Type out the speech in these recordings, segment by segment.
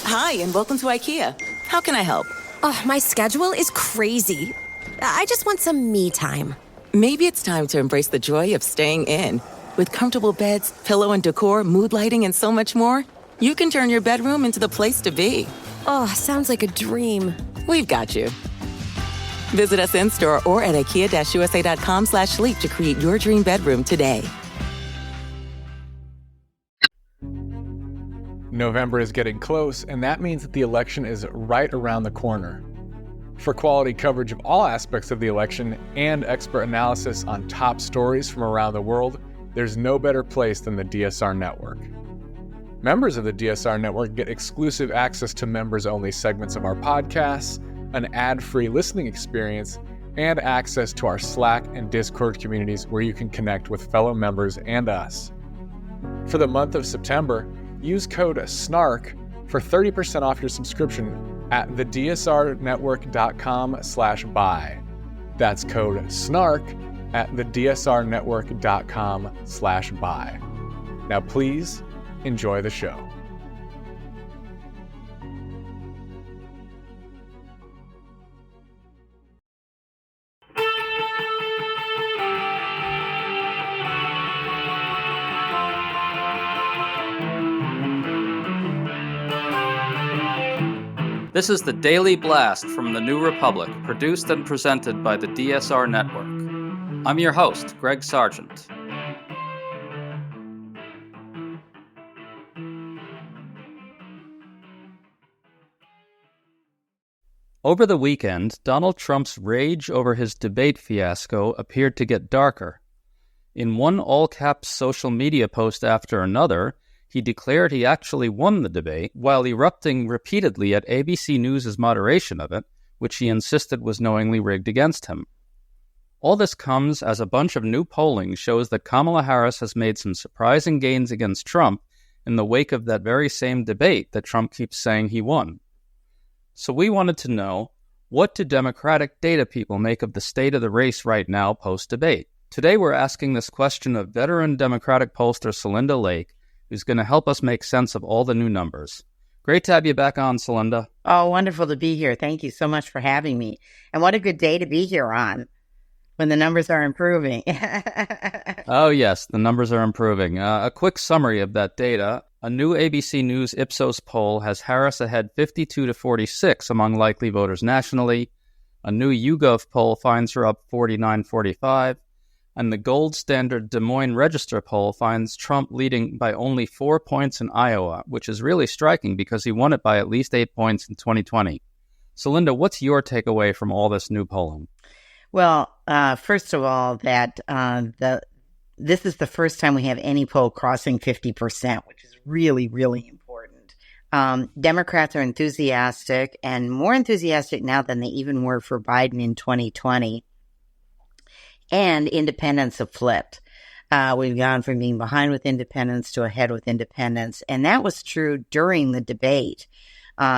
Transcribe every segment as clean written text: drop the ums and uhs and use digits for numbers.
Hi, and welcome to IKEA. How can I help? Oh, my schedule is crazy. I just want some me time. Maybe it's time to embrace the joy of staying in. With comfortable beds, pillow and decor, mood lighting, and so much more, you can turn your bedroom into the place to be. Oh, sounds like a dream. We've got you. Visit us in-store or at ikea-usa.com/sleep to create your dream bedroom today. November is getting close, and that means that the election is right around the corner. For quality coverage of all aspects of the election and expert analysis on top stories from around the world, there's no better place than the DSR Network. Members of the DSR Network get exclusive access to members-only segments of our podcasts, an ad-free listening experience, and access to our Slack and Discord communities where you can connect with fellow members and us. For the month of September, use code SNARK for 30% off your subscription at thedsrnetwork.com/buy. That's code SNARK at thedsrnetwork.com/buy. Now please enjoy the show. This is the Daily Blast from the New Republic, produced and presented by the DSR Network. I'm your host, Greg Sargent. Over the weekend, Donald Trump's rage over his debate fiasco appeared to get darker. In one all-caps social media post after another, he declared he actually won the debate, while erupting repeatedly at ABC News' moderation of it, which he insisted was knowingly rigged against him. All this comes as a bunch of new polling shows that Kamala Harris has made some surprising gains against Trump in the wake of that very same debate that Trump keeps saying he won. So we wanted to know, what do Democratic data people make of the state of the race right now post-debate? Today we're asking this question of veteran Democratic pollster Celinda Lake, who's going to help us make sense of all the new numbers. Great to have you back on, Celinda. Oh, wonderful to be here. Thank you so much for having me. And what a good day to be here on, when the numbers are improving. Oh, yes, the numbers are improving. A quick summary of that data. A new ABC News Ipsos poll has Harris ahead 52-46 among likely voters nationally. A new YouGov poll finds her up 49-45. And the gold standard Des Moines Register poll finds Trump leading by only 4 points in Iowa, which is really striking because he won it by at least 8 points in 2020. Celinda, what's your takeaway from all this new polling? Well, first of all, that this is the first time we have any poll crossing 50%, which is really, really important. Democrats are enthusiastic, and more enthusiastic now than they even were for Biden in 2020. And independents have flipped. We've gone from being behind with independents to ahead with independents. And that was true during the debate.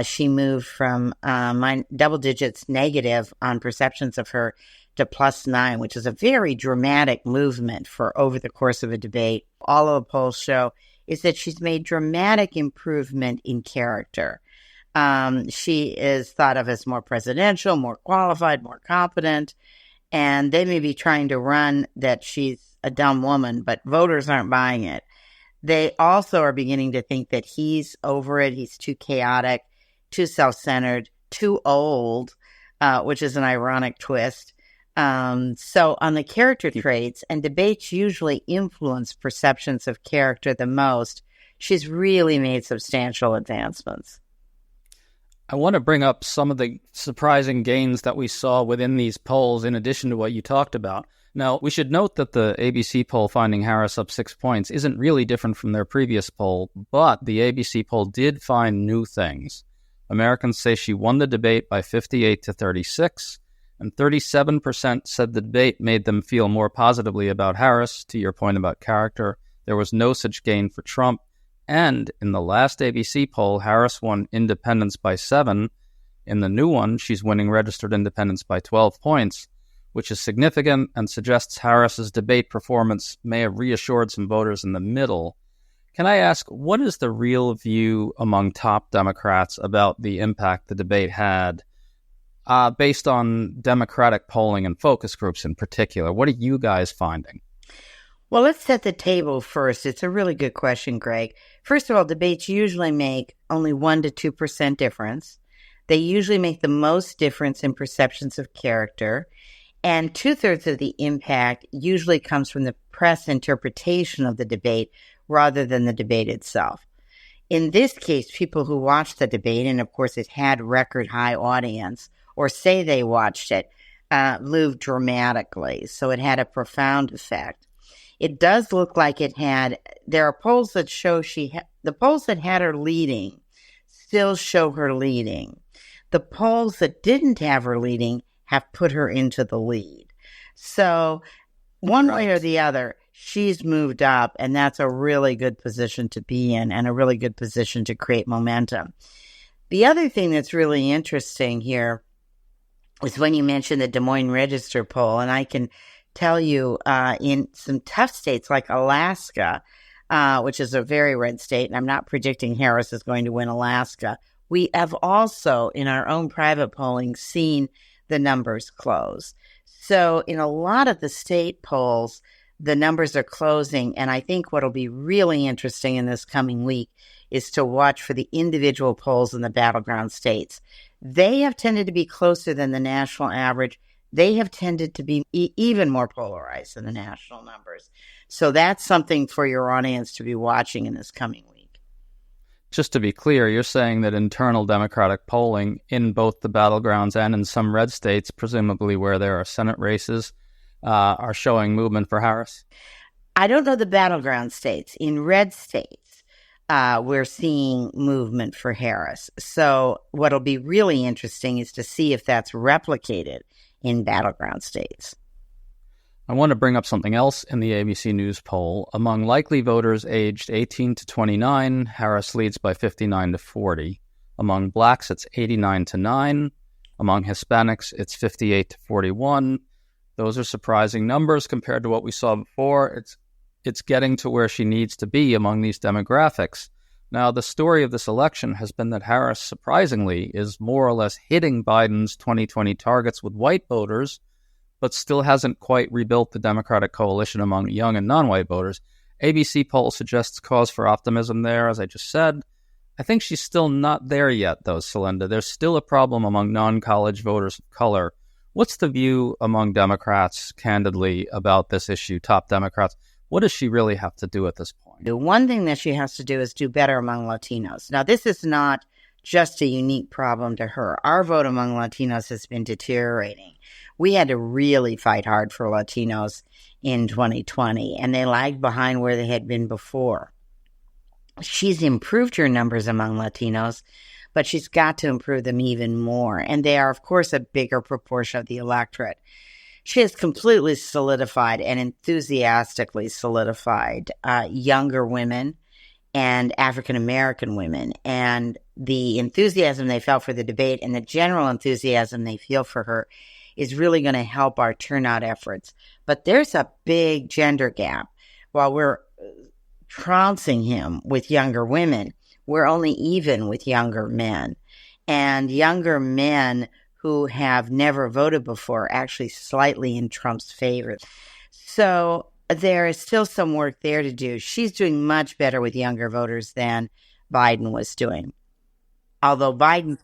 She moved from double digits negative on perceptions of her to +9, which is a very dramatic movement for over the course of a debate. All of the polls show is that she's made dramatic improvement in character. She is thought of as more presidential, more qualified, more competent. And they may be trying to run that she's a dumb woman, but voters aren't buying it. They also are beginning to think that he's over it. He's too chaotic, too self-centered, too old, which is an ironic twist. So on the character traits, and debates usually influence perceptions of character the most, she's really made substantial advancements. I want to bring up some of the surprising gains that we saw within these polls in addition to what you talked about. Now, we should note that the ABC poll finding Harris up 6 points isn't really different from their previous poll, but the ABC poll did find new things. Americans say she won the debate by 58-36, and 37% said the debate made them feel more positively about Harris. To your point about character, there was no such gain for Trump. And in the last ABC poll, Harris won independents by 7. In the new one, she's winning registered independents by 12 points, which is significant and suggests Harris's debate performance may have reassured some voters in the middle. Can I ask, what is the real view among top Democrats about the impact the debate had, based on Democratic polling and focus groups in particular? What are you guys finding? Well, let's set the table first. It's a really good question, Greg. First of all, debates usually make only 1% to 2% difference. They usually make the most difference in perceptions of character. And 2/3 of the impact usually comes from the press interpretation of the debate rather than the debate itself. In this case, people who watched the debate, and of course it had record high audience, or say they watched it, moved dramatically. So it had a profound effect. It does look like there are polls that show the polls that had her leading still show her leading. The polls that didn't have her leading have put her into the lead. So one way or the other, she's moved up, and that's a really good position to be in and a really good position to create momentum. The other thing that's really interesting here is when you mentioned the Des Moines Register poll, and I can tell you in some tough states like Alaska, which is a very red state, and I'm not predicting Harris is going to win Alaska, we have also, in our own private polling, seen the numbers close. So in a lot of the state polls, the numbers are closing, and I think what will be really interesting in this coming week is to watch for the individual polls in the battleground states. They have tended to be closer than the national average. They have tended to be even more polarized than the national numbers. So that's something for your audience to be watching in this coming week. Just to be clear, you're saying that internal Democratic polling in both the battlegrounds and in some red states, presumably where there are Senate races, are showing movement for Harris? I don't know the battleground states. In red states, we're seeing movement for Harris. So what'll be really interesting is to see if that's replicated in battleground states. I want to bring up something else in the ABC News poll. Among likely voters aged 18 to 29, Harris leads by 59 to 40. Among blacks, it's 89 to 9. Among Hispanics, it's 58 to 41. Those are surprising numbers compared to what we saw before. It's getting to where she needs to be among these demographics. Now, the story of this election has been that Harris, surprisingly, is more or less hitting Biden's 2020 targets with white voters, but still hasn't quite rebuilt the Democratic coalition among young and non-white voters. ABC poll suggests cause for optimism there, as I just said. I think she's still not there yet, though, Celinda. There's still a problem among non-college voters of color. What's the view among Democrats, candidly, about this issue, top Democrats? What does she really have to do at this point? The one thing that she has to do is do better among Latinos. Now, this is not just a unique problem to her. Our vote among Latinos has been deteriorating. We had to really fight hard for Latinos in 2020, and they lagged behind where they had been before. She's improved her numbers among Latinos, but she's got to improve them even more. And they are, of course, a bigger proportion of the electorate. She has completely solidified and enthusiastically solidified younger women and African-American women. And the enthusiasm they felt for the debate and the general enthusiasm they feel for her is really going to help our turnout efforts. But there's a big gender gap. While we're trouncing him with younger women, we're only even with younger men. And younger men who have never voted before actually slightly in Trump's favor. So there is still some work there to do. She's doing much better with younger voters than Biden was doing. Although Biden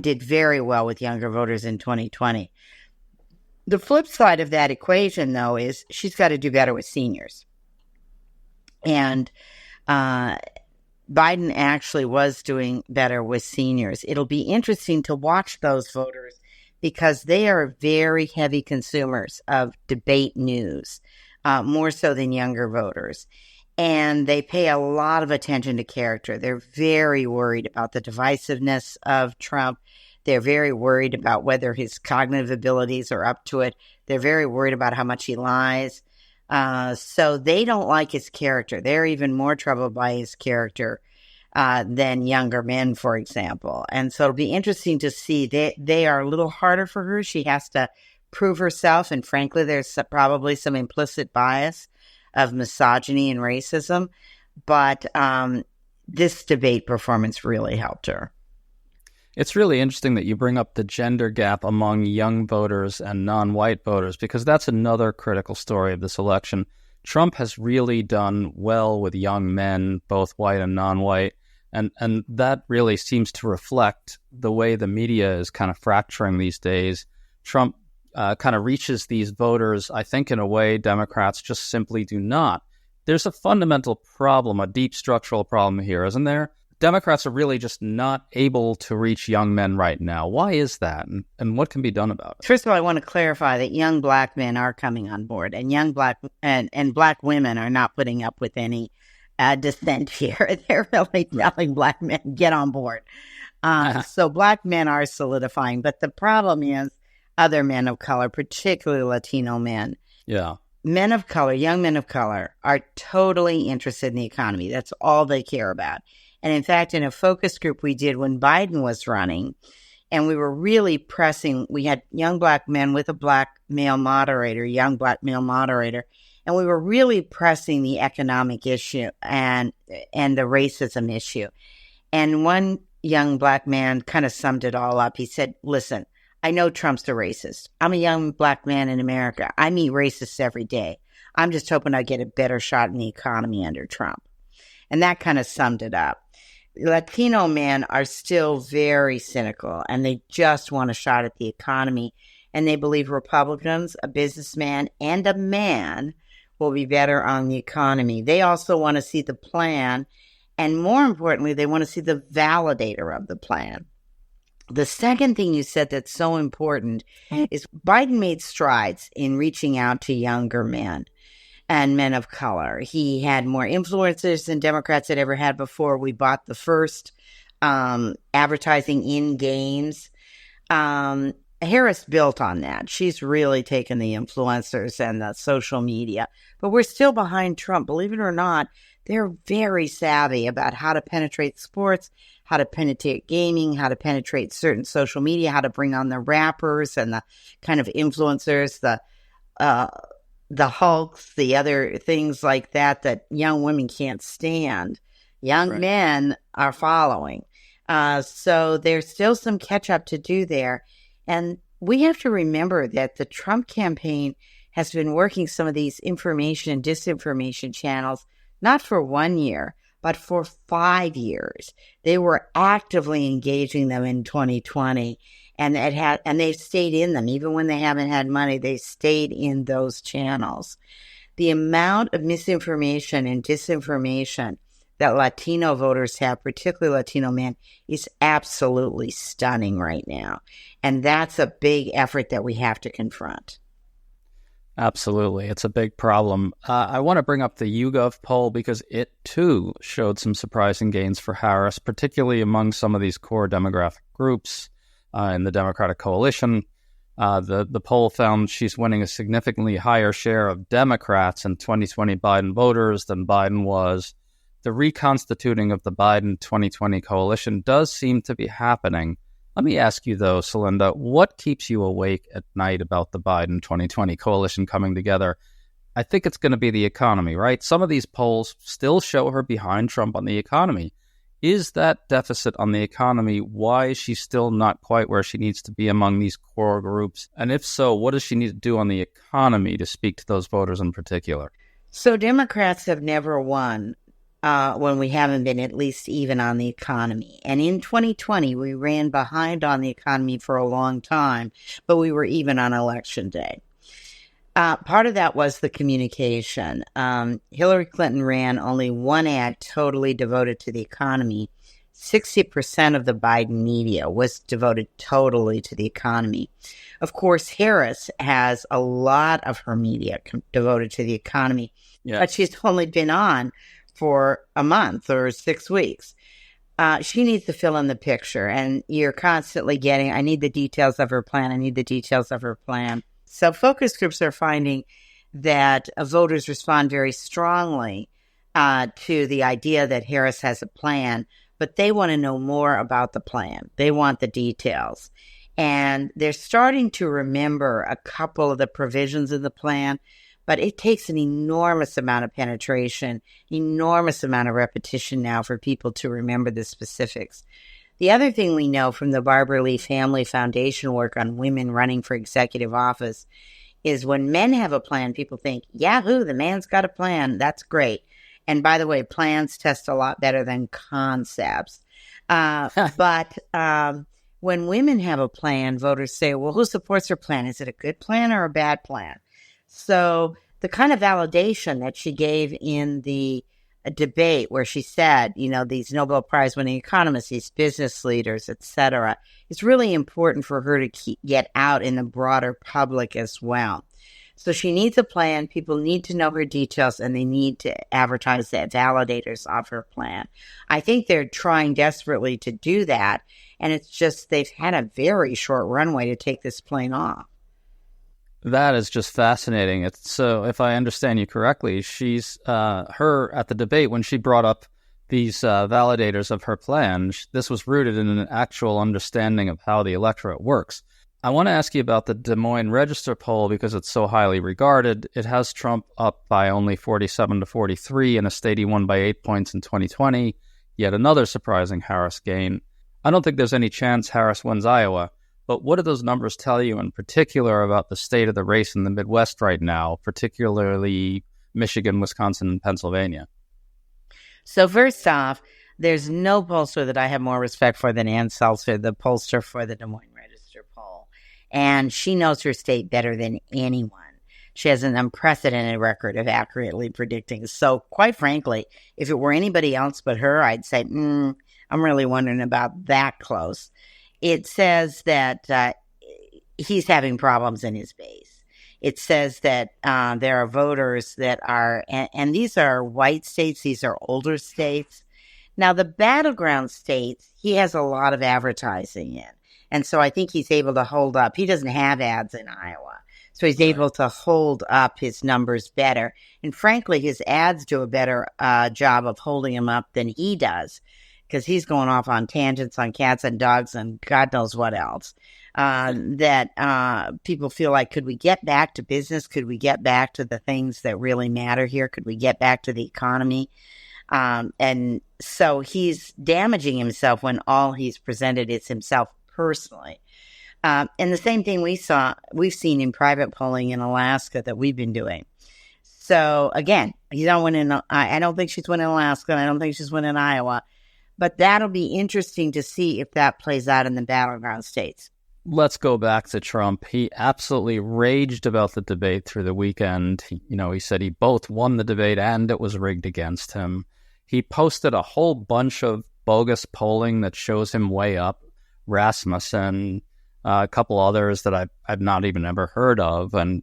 did very well with younger voters in 2020. The flip side of that equation, though, is she's got to do better with seniors. And Biden actually was doing better with seniors. It'll be interesting to watch those voters because they are very heavy consumers of debate news, more so than younger voters. And they pay a lot of attention to character. They're very worried about the divisiveness of Trump. They're very worried about whether his cognitive abilities are up to it. They're very worried about how much he lies. So they don't like his character. They're even more troubled by his character than younger men, for example. And so it'll be interesting to see. They are a little harder for her. She has to prove herself. And frankly, there's probably some implicit bias of misogyny and racism. But this debate performance really helped her. It's really interesting that you bring up the gender gap among young voters and non-white voters, because that's another critical story of this election. Trump has really done well with young men, both white and non-white, and that really seems to reflect the way the media is kind of fracturing these days. Trump kind of reaches these voters, I think, in a way Democrats just simply do not. There's a fundamental problem, a deep structural problem here, isn't there? Democrats are really just not able to reach young men right now. Why is that? And what can be done about it? First of all, I want to clarify that young black men are coming on board, and young black and black women are not putting up with any dissent here. They're really telling black men, get on board. So black men are solidifying, but the problem is other men of color, particularly Latino men. Yeah. Men of color, young men of color, are totally interested in the economy. That's all they care about. And in fact, in a focus group we did when Biden was running, and we were really pressing, we had young black men with a black male moderator, young black male moderator, and we were really pressing the economic issue and the racism issue. And one young black man kind of summed it all up. He said, listen, I know Trump's a racist. I'm a young black man in America. I meet racists every day. I'm just hoping I get a better shot in the economy under Trump. And that kind of summed it up. Latino men are still very cynical, and they just want a shot at the economy. And they believe Republicans, a businessman, and a man will be better on the economy. They also want to see the plan. And more importantly, they want to see the validator of the plan. The second thing you said that's so important is Biden made strides in reaching out to younger men and men of color. He had more influencers than Democrats had ever had before. We bought the first advertising in games. Harris built on that. She's really taken the influencers and the social media. But we're still behind Trump. Believe it or not, they're very savvy about how to penetrate sports, how to penetrate gaming, how to penetrate certain social media, how to bring on the rappers and the kind of influencers, the Hulks, the other things like that young women can't stand. Young men are following. So there's still some catch up to do there. And we have to remember that the Trump campaign has been working some of these information and disinformation channels, not for 1 year, but for 5 years. They were actively engaging them in 2020. And they've stayed in them. Even when they haven't had money, they stayed in those channels. The amount of misinformation and disinformation that Latino voters have, particularly Latino men, is absolutely stunning right now. And that's a big effort that we have to confront. Absolutely. It's a big problem. I want to bring up the YouGov poll because it, too, showed some surprising gains for Harris, particularly among some of these core demographic groups in the Democratic coalition. The poll found she's winning a significantly higher share of Democrats and 2020 Biden voters than Biden was. The reconstituting of the Biden 2020 coalition does seem to be happening. Let me ask you, though, Celinda, what keeps you awake at night about the Biden 2020 coalition coming together? I think it's going to be the economy, right? Some of these polls still show her behind Trump on the economy. Is that deficit on the economy why is she still not quite where she needs to be among these core groups? And if so, what does she need to do on the economy to speak to those voters in particular? So Democrats have never won when we haven't been at least even on the economy. And in 2020, we ran behind on the economy for a long time, but we were even on Election Day. Part of that was the communication. Hillary Clinton ran only one ad totally devoted to the economy. 60% of the Biden media was devoted totally to the economy. Of course, Harris has a lot of her media devoted to the economy, but she's only been on for a month or 6 weeks. She needs to fill in the picture, and you're constantly getting, I need the details of her plan, I need the details of her plan. So focus groups are finding that voters respond very strongly to the idea that Harris has a plan, but they want to know more about the plan. They want the details. And they're starting to remember a couple of the provisions of the plan, But it takes an enormous amount of penetration, enormous amount of repetition now for people to remember the specifics. The other thing we know from the Barbara Lee Family Foundation work on women running for executive office is when men have a plan, people think, yahoo, the man's got a plan. That's great. And by the way, plans test a lot better than concepts. But when women have a plan, voters say, well, who supports her plan? Is it a good plan or a bad plan? So the kind of validation that she gave in the debate where she said, these Nobel Prize winning economists, these business leaders, et cetera, it's really important for her to get out in the broader public as well. So she needs a plan. People need to know her details, and they need to advertise that validators of her plan. I think they're trying desperately to do that, and it's just they've had a very short runway to take this plane off. That is just fascinating. So if I understand you correctly, she's her at the debate when she brought up these validators of her plan, this was rooted in an actual understanding of how the electorate works. I want to ask you about the Des Moines Register poll because it's so highly regarded. It has Trump up by only 47 to 43 in a state he won by 8 points in 2020, yet another surprising Harris gain. I don't think there's any chance Harris wins Iowa, but what do those numbers tell you in particular about the state of the race in the Midwest right now, particularly Michigan, Wisconsin, and Pennsylvania? So first off, there's no pollster that I have more respect for than Ann Seltzer, the pollster for the Des Moines Register poll. And she knows her state better than anyone. She has an unprecedented record of accurately predicting. So quite frankly, if it were anybody else but her, I'd say, I'm really wondering about that close. It says that he's having problems in his base. It says that there are voters that are, and these are white states, these are older states. Now, the battleground states, he has a lot of advertising in. And so I think he's able to hold up. He doesn't have ads in Iowa. So he's able to hold up his numbers better. And frankly, his ads do a better job of holding him up than he does, because he's going off on tangents on cats and dogs and God knows what else. That people feel like, could we get back to business? Could we get back to the things that really matter here? Could we get back to the economy? And so he's damaging himself when all he's presented is himself personally. And the same thing we've seen in private polling in Alaska that we've been doing. So again, he's not winning. I don't think she's winning Alaska, and I don't think she's winning Iowa. But that'll be interesting to see if that plays out in the battleground states. Let's go back to Trump. He absolutely raged about the debate through the weekend. He said he both won the debate and it was rigged against him. He posted a whole bunch of bogus polling that shows him way up. Rasmussen, a couple others that I've not even ever heard of. And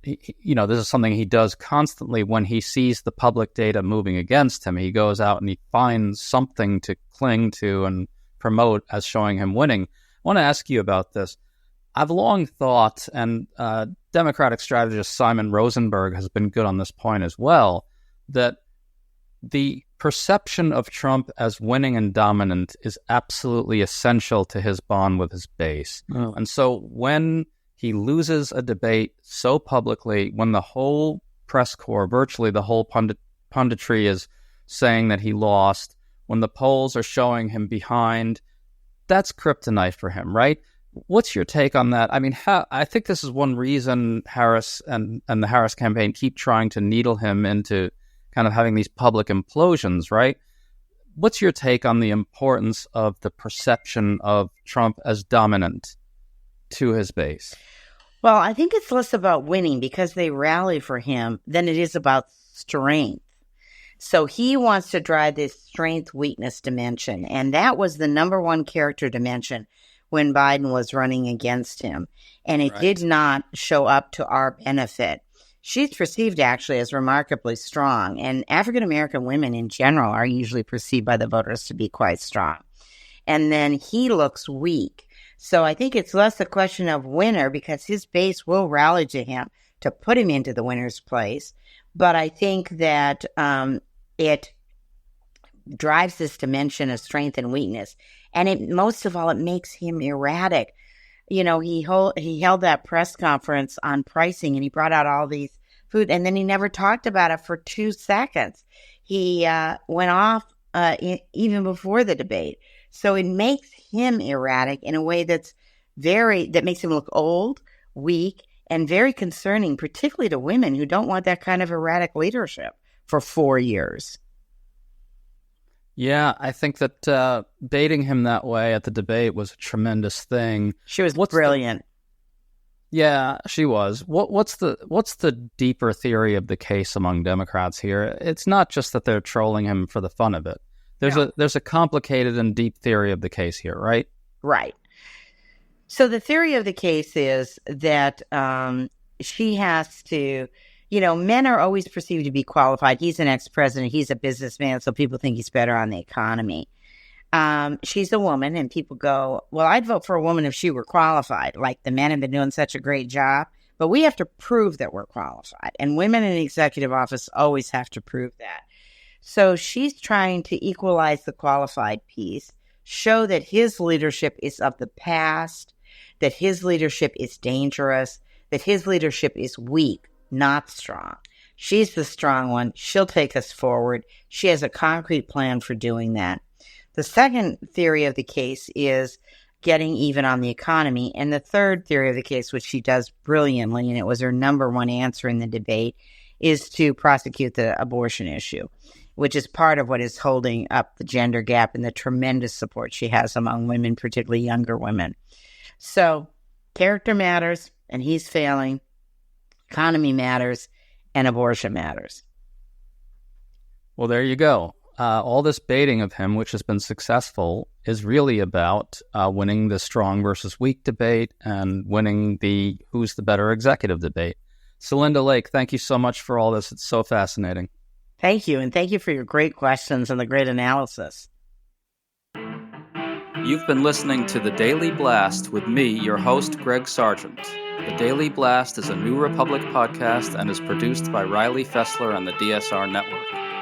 this is something he does constantly when he sees the public data moving against him. He goes out and he finds something to cling to and promote as showing him winning. I want to ask you about this. I've long thought, and Democratic strategist Simon Rosenberg has been good on this point as well, that the perception of Trump as winning and dominant is absolutely essential to his bond with his base. Oh. And so when he loses a debate so publicly, when the whole press corps, virtually the whole punditry is saying that he lost, when the polls are showing him behind, that's kryptonite for him, right? What's your take on that? I mean, I think this is one reason Harris and the Harris campaign keep trying to needle him into kind of having these public implosions, right? What's your take on the importance of the perception of Trump as dominant to his base? Well, I think it's less about winning because they rally for him than it is about strength. So he wants to drive this strength-weakness dimension, and that was the number one character dimension when Biden was running against him, and it did not show up to our benefit. She's perceived actually as remarkably strong, and African-American women in general are usually perceived by the voters to be quite strong. And then he looks weak. So I think it's less a question of winner because his base will rally to him to put him into the winner's place. But I think that it drives this dimension of strength and weakness. And most of all, it makes him erratic. He held that press conference on pricing and he brought out all these food. And then he never talked about it for 2 seconds. He went off even before the debate. So it makes him erratic in a way that makes him look old, weak, and very concerning, particularly to women who don't want that kind of erratic leadership for 4 years. Yeah, I think that baiting him that way at the debate was a tremendous thing. She was brilliant. Yeah, she was. What's the deeper theory of the case among Democrats here? It's not just that they're trolling him for the fun of it. There's a complicated and deep theory of the case here, right? Right. So the theory of the case is that she has to, men are always perceived to be qualified. He's an ex-president. He's a businessman, so people think he's better on the economy. She's a woman, and people go, well, I'd vote for a woman if she were qualified. Like, the men have been doing such a great job. But we have to prove that we're qualified. And women in the executive office always have to prove that. So she's trying to equalize the qualified piece, show that his leadership is of the past, that his leadership is dangerous, that his leadership is weak, not strong. She's the strong one. She'll take us forward. She has a concrete plan for doing that. The second theory of the case is getting even on the economy. And the third theory of the case, which she does brilliantly, and it was her number one answer in the debate, is to prosecute the abortion issue, which is part of what is holding up the gender gap and the tremendous support she has among women, particularly younger women. So character matters, and he's failing. Economy matters, and abortion matters. Well, there you go. All this baiting of him, which has been successful, is really about winning the strong versus weak debate and winning the who's the better executive debate. Celinda Lake, thank you so much for all this. It's so fascinating. Thank you, and thank you for your great questions and the great analysis. You've been listening to The Daily Blast with me, your host, Greg Sargent. The Daily Blast is a New Republic podcast and is produced by Riley Fessler and the DSR Network.